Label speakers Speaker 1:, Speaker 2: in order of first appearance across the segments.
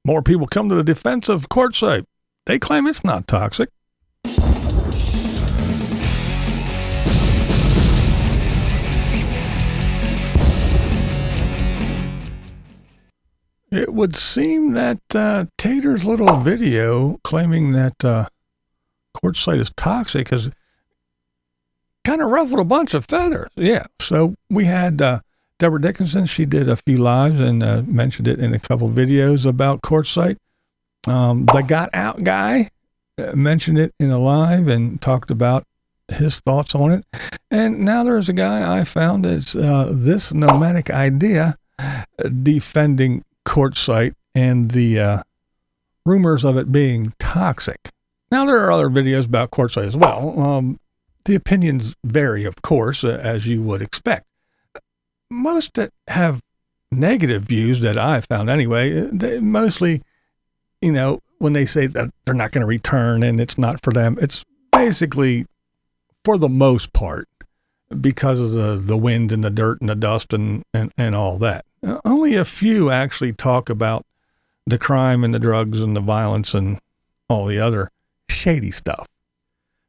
Speaker 1: More people come to the defense of Quartzsite. They claim it's not toxic. It would seem that Tater's little video claiming that Quartzsite is toxic has kind of ruffled a bunch of feathers. Yeah, so we had Deborah Dickinson. She did a few lives and mentioned it in a couple videos about Quartzsite. The Got Out guy mentioned it in a live and talked about his thoughts on it. And now there's a guy I found that's this nomadic idea defending Quartzsite and the rumors of it being toxic. Now, there are other videos about Quartzsite as well. The opinions vary, of course, as you would expect. Most that have negative views that I've found anyway, they mostly, when they say that they're not going to return and it's not for them, it's basically, for the most part, because of the wind and the dirt and the dust and all that. Only a few actually talk about the crime and the drugs and the violence and all the other shady stuff.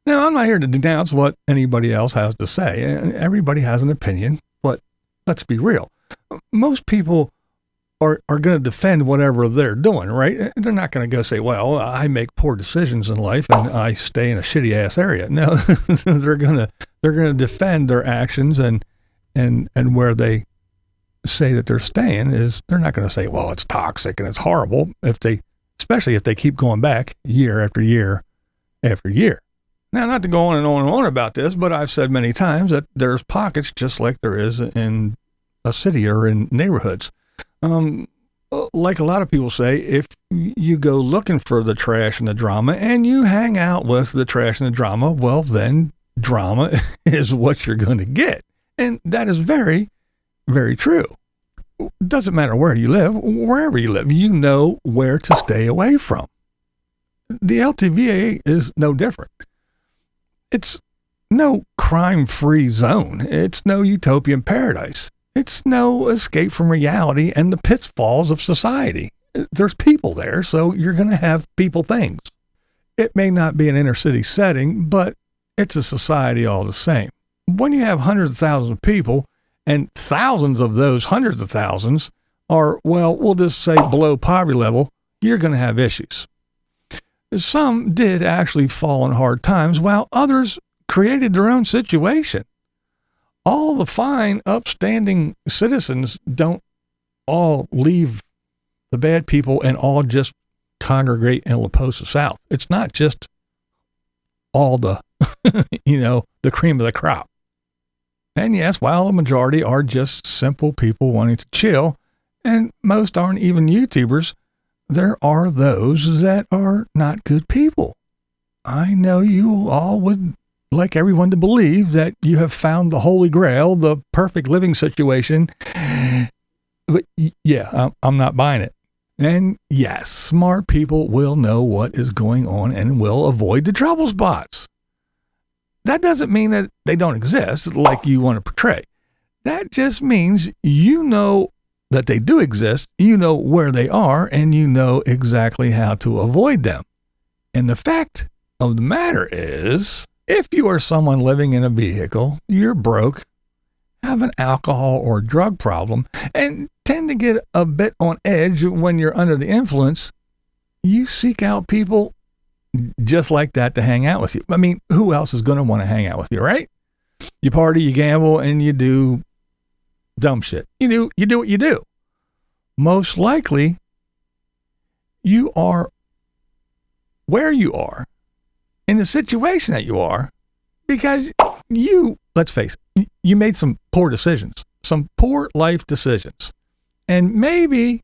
Speaker 1: Now, I'm not here to denounce what anybody else has to say. Everybody has an opinion, but let's be real. Most people are going to defend whatever they're doing, right? They're not going to go say, well, I make poor decisions in life and I stay in a shitty ass area. No, they're going to defend their actions and where they say that they're staying is they're not going to say, well, it's toxic and it's horrible, especially if they keep going back year after year after year. Now, not to go on and on and on about this, but I've said many times that there's pockets just like there is in a city or in neighborhoods. Like a lot of people say, if you go looking for the trash and the drama and you hang out with the trash and the drama, well, then drama is what you're going to get. And that is very, very true. Doesn't matter where you live, wherever you live, you know where to stay away from. The LTVA is no different. It's no crime-free zone. It's no utopian paradise. It's no escape from reality and the pitfalls of society. There's people there, so you're going to have people things. It may not be an inner city setting, but it's a society all the same. When you have hundreds of thousands of people, and thousands of those hundreds of thousands are, well, we'll just say below poverty level, you're going to have issues. Some did actually fall in hard times, while others created their own situation. All the fine, upstanding citizens don't all leave the bad people and all just congregate in La Posa South. It's not just all the, the cream of the crop. And yes, while the majority are just simple people wanting to chill, and most aren't even YouTubers, there are those that are not good people. I know you all would like everyone to believe that you have found the Holy Grail, the perfect living situation. But yeah, I'm not buying it. And yes, smart people will know what is going on and will avoid the trouble spots. That doesn't mean that they don't exist like you want to portray. That just means you know that they do exist, you know where they are, and you know exactly how to avoid them. And the fact of the matter is, if you are someone living in a vehicle, you're broke, have an alcohol or drug problem, and tend to get a bit on edge when you're under the influence, you seek out people just like that to hang out with you. I mean, who else is going to want to hang out with you, right? You party, you gamble, and you do dumb shit. You do what you do. Most likely, you are where you are in the situation that you are because let's face it, you made some poor decisions, some poor life decisions. And maybe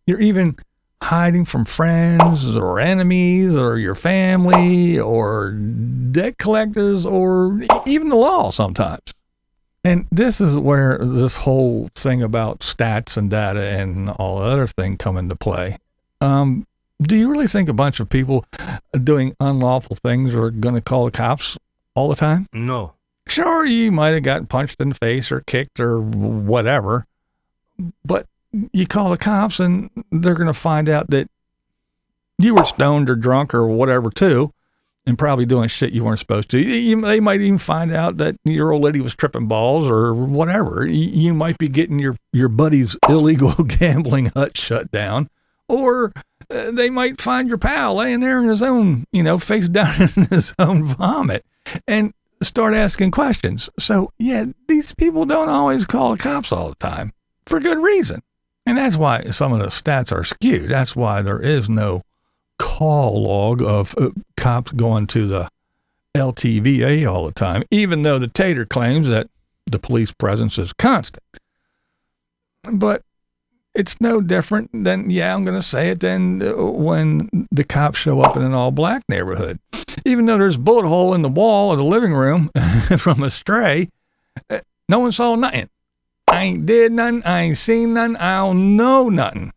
Speaker 1: you're even hiding from friends or enemies or your family or debt collectors or even the law sometimes. And this is where this whole thing about stats and data and all the other thing come into play. Do you really think a bunch of people doing unlawful things are going to call the cops all the time?
Speaker 2: No.
Speaker 1: Sure, you might have gotten punched in the face or kicked or whatever, but you call the cops and they're going to find out that you were stoned or drunk or whatever too, and probably doing shit you weren't supposed to. They might even find out that your old lady was tripping balls or whatever. You might be getting your buddy's illegal gambling hut shut down, or they might find your pal laying there in his own, face down in his own vomit and start asking questions. So, yeah, these people don't always call the cops all the time for good reason. And that's why some of the stats are skewed. That's why there is no call log of cops going to the LTVA all the time, even though the tater claims that the police presence is constant. But it's no different than, I'm going to say it, than when the cops show up in an all-black neighborhood. Even though there's a bullet hole in the wall of the living room from a stray, no one saw nothing. I ain't did nothing. I ain't seen nothing. I don't know nothing.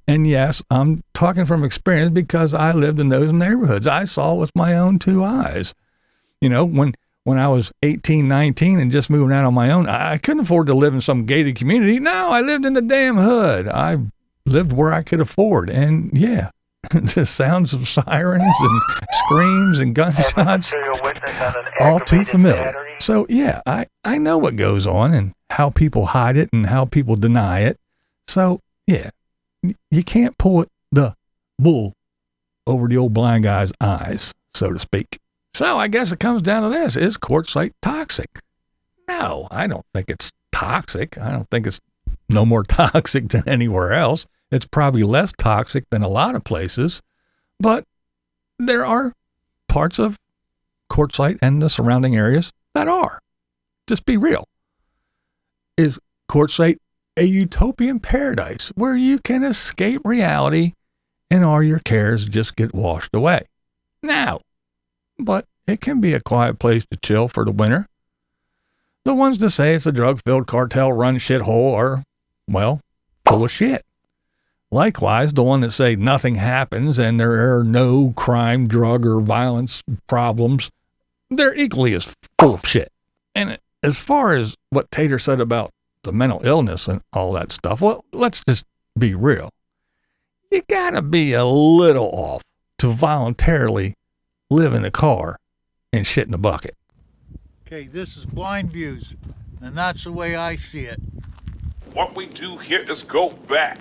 Speaker 1: And yes, I'm talking from experience because I lived in those neighborhoods. I saw with my own two eyes. When I was 18, 19 and just moving out on my own, I couldn't afford to live in some gated community. No, I lived in the damn hood. I lived where I could afford. And yeah, the sounds of sirens and screams and gunshots, all too familiar. So yeah, I know what goes on and how people hide it and how people deny it. So yeah, you can't pull the bull over the old blind guy's eyes, so to speak. So I guess it comes down to this. Is Quartzsite toxic? No, I don't think it's toxic. I don't think it's no more toxic than anywhere else. It's probably less toxic than a lot of places, but there are parts of Quartzsite and the surrounding areas that are. Just be real. Is Quartzsite a utopian paradise where you can escape reality and all your cares just get washed away? No. But it can be a quiet place to chill for the winter. The ones that say it's a drug-filled cartel-run shithole are, well, full of shit. Likewise, the one that say nothing happens and there are no crime, drug, or violence problems, they're equally as full of shit. And as far as what Tater said about the mental illness and all that stuff, well, let's just be real. You gotta be a little off to voluntarily live in a car and shit in a bucket.
Speaker 2: Okay, this is BlindViews, and that's the way I see it.
Speaker 3: What we do here is go back.